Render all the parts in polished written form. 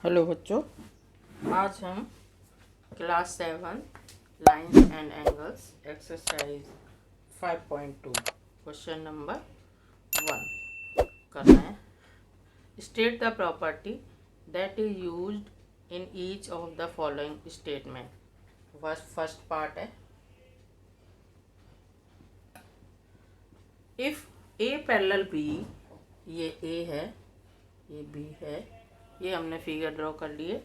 Hello बच्चों, आज हम class 7 lines and angles exercise 5.2 question number 1 कर रहे हैं। State the property that is used in each of the following statement. First part है, if A parallel B, ये ए है, ये बी है, ये हमने फिगर ड्रॉ कर लिए।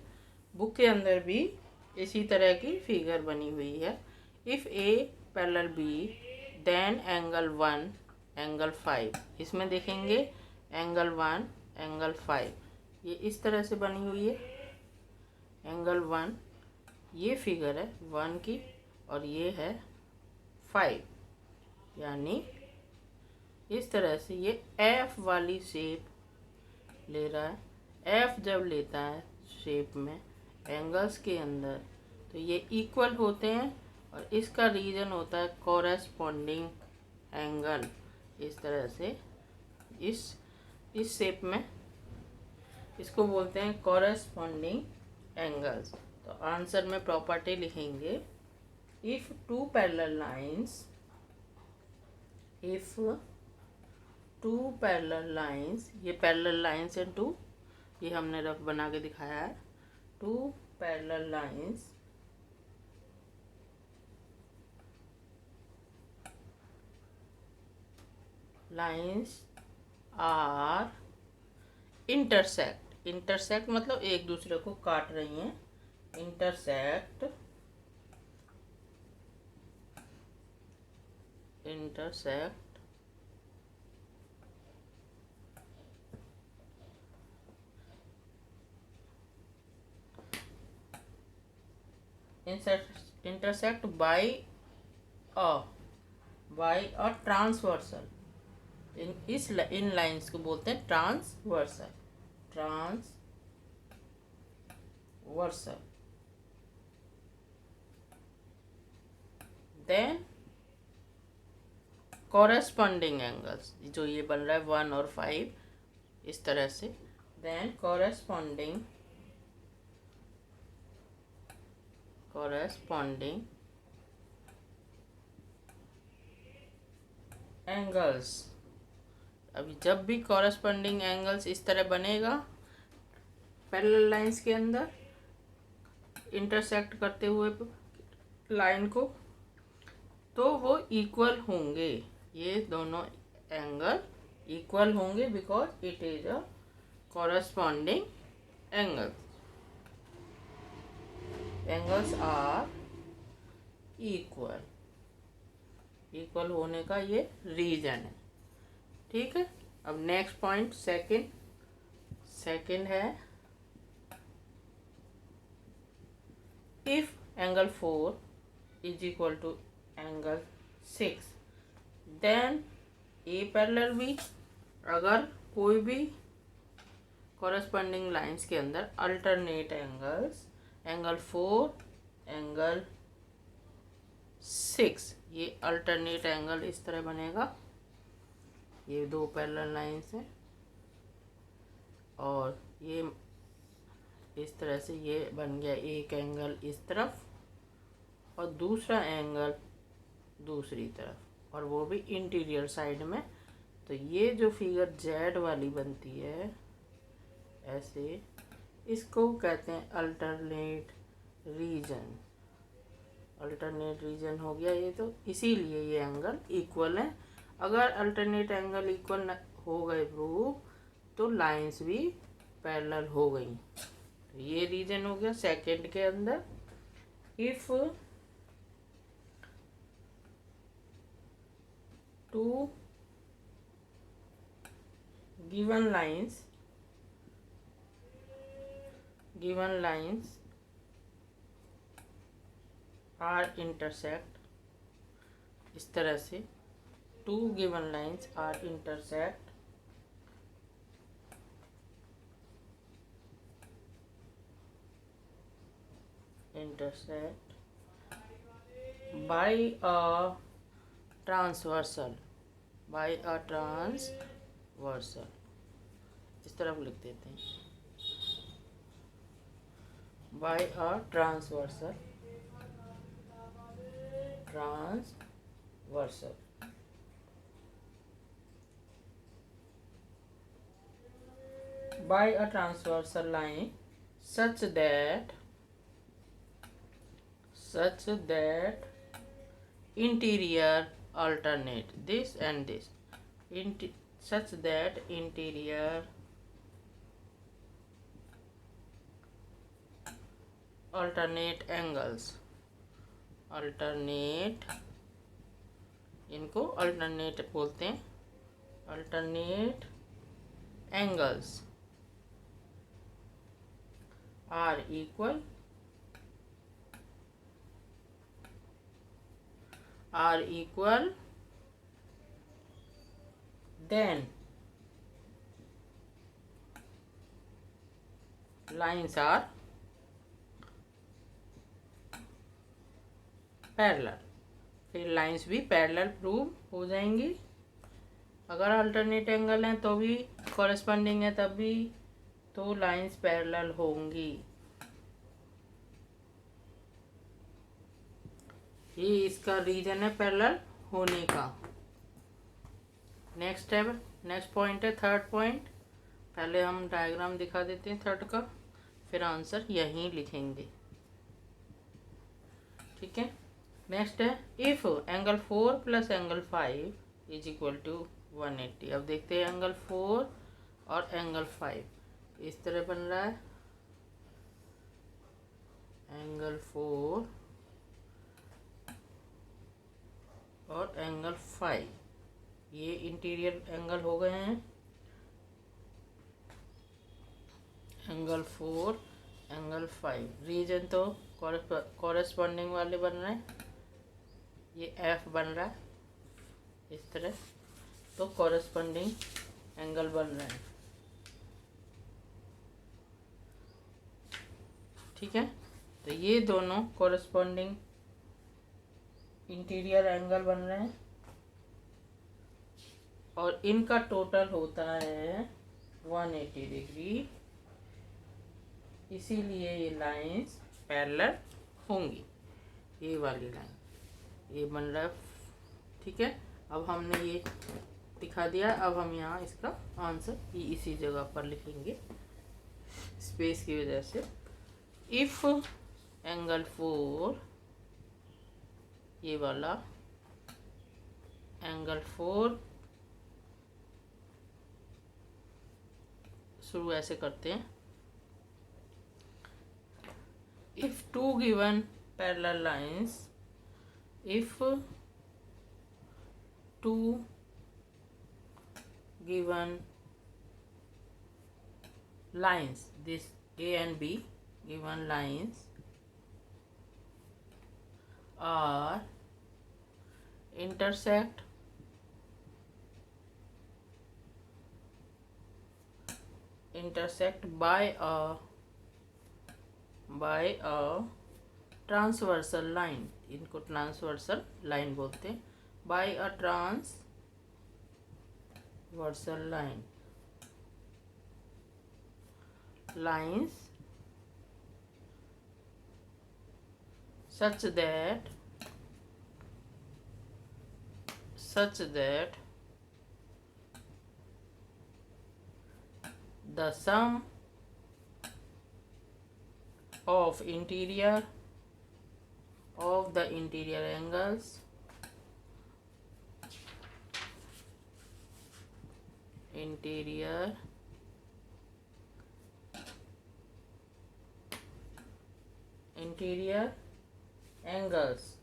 बुक के अंदर भी इसी तरह की फिगर बनी हुई है। If A parallel B then angle 1 angle 5, इसमें देखेंगे एंगल 1 एंगल 5, ये इस तरह से बनी हुई है। एंगल 1 ये फिगर है 1 की और ये है 5, यानी इस तरह से ये एफ वाली शेप ले रहा है। एफ जब लेता है शेप में एंगल्स के अंदर तो ये इक्वल होते हैं और इसका रीजन होता है कॉरेस्पॉन्डिंग एंगल। इस तरह से इस शेप में इसको बोलते हैं कॉरेस्पॉन्डिंग एंगल्स। तो आंसर में प्रॉपर्टी लिखेंगे, if two parallel lines, if two parallel lines, ये पैरेलल लाइंस है टू, ये हमने रफ बना के दिखाया है। Two parallel lines are intersect. Intersect मतलब एक दूसरे को काट रही हैं। Intersect intersect by a transversal. इन लाइंस को बोलते हैं ट्रांसवर्सल। देन कॉरेस्पॉन्डिंग एंगल्स, जो ये बन रहा है 1 और 5 इस तरह से। Then corresponding angles. अभी जब भी कॉरेस्पॉन्डिंग एंगल्स इस तरह बनेगा पैरेलल लाइंस के अंदर इंटरसेक्ट करते हुए लाइन को, तो वो इक्वल होंगे। ये दोनों एंगल इक्वल होंगे because it is a corresponding angle. Angles are equal होने का ये रीजन है। ठीक है, अब नेक्स्ट पॉइंट सेकंड है, if angle 4 is equal to angle 6 then A parallel B. अगर कोई भी कॉरेस्पॉन्डिंग लाइंस के अंदर अल्टरनेट एंगल्स, एंगल 4 एंगल 6, ये अल्टरनेट एंगल इस तरह बनेगा। ये दो पैरेलल लाइंस हैं और ये इस तरह से ये बन गया एक एंगल इस तरफ और दूसरा एंगल दूसरी तरफ, और वो भी इंटीरियर साइड में। तो ये जो फिगर जेड वाली बनती है ऐसे, इसको कहते हैं अल्टरनेट रीजन हो गया ये। तो इसीलिए ये एंगल इक्वल है। अगर अल्टरनेट एंगल इक्वल हो गए प्रूव, तो लाइंस भी पैरेलल हो गई। तो ये रीजन हो गया सेकंड के अंदर। If two given lines are intersect, इस तरह से two given lines are intersect by a transversal, इस तरफ लिख देते हैं। by a transversal transversal by a transversal line such that interior alternate this and this such that interior alternate angles इनको alternate बोलते हैं alternate angles are equal then lines are parallel. फिर lines भी पैरेलल प्रूव हो जाएंगी। अगर alternate angle हैं तो भी कॉरेस्पॉन्डिंग है तब भी तो लाइंस पैरेलल होंगी। ये इसका रीजन है पैरेलल होने का। नेक्स्ट पॉइंट है थर्ड पॉइंट। पहले हम डायग्राम दिखा देते हैं थर्ड का, फिर आंसर यहीं लिखेंगे। ठीक है। नेक्स्ट है if angle 4 plus angle 5 is equal to 180। अब देखते हैं एंगल 4 और एंगल 5 इस तरह बन रहा है। एंगल 4 और एंगल 5 ये इंटीरियर एंगल हो गए हैं। एंगल 4 एंगल 5 रीजन तो कॉरेस्पॉन्डिंग वाले बन रहे हैं। ये एफ बन रहा है इस तरह, तो कॉरेस्पॉन्डिंग एंगल बन रहे हैं। ठीक है। तो ये दोनों कॉरेस्पॉन्डिंग इंटीरियर एंगल बन रहे हैं और इनका टोटल होता है 180 डिग्री। इसीलिए ये लाइंस पैरेलल होंगी। ये वाली लाइन ये बन रहा है। ठीक है। अब हमने ये दिखा दिया। अब हम यहाँ इसका आंसर इसी जगह पर लिखेंगे स्पेस की वजह से। इफ एंगल 4 ये वाला एंगल 4 शुरू ऐसे करते हैं। If two given parallel lines, if two given lines, this A and B given lines are intersect by a transversal line, इनको ट्रांसवर्सल लाइन बोलते हैं। by a transversal line, lines such that the sum of the interior angles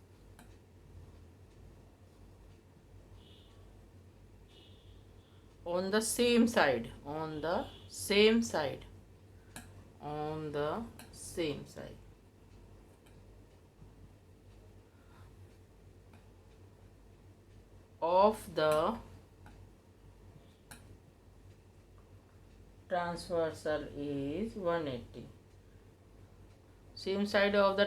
on the same side of the transversal is 180. Same side of the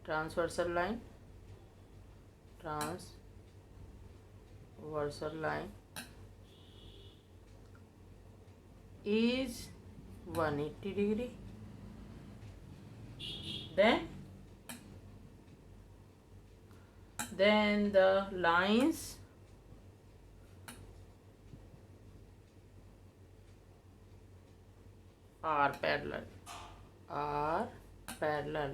transversal line, transversal line is 180 degree. Then the lines are parallel.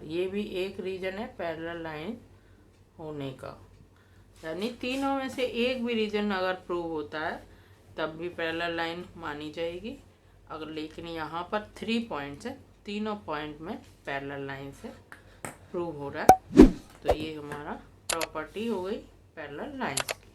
ये भी एक reason है parallel line होने का, यानी तीनों में से एक भी रीजन अगर प्रूव होता है तब भी पैरेलल लाइन मानी जाएगी। अगर लेकिन यहाँ पर 3 पॉइंट्स है, तीनों पॉइंट में पैरेलल लाइन से प्रूव हो रहा है, तो ये हमारा प्रॉपर्टी हो गई पैरेलल लाइंस की।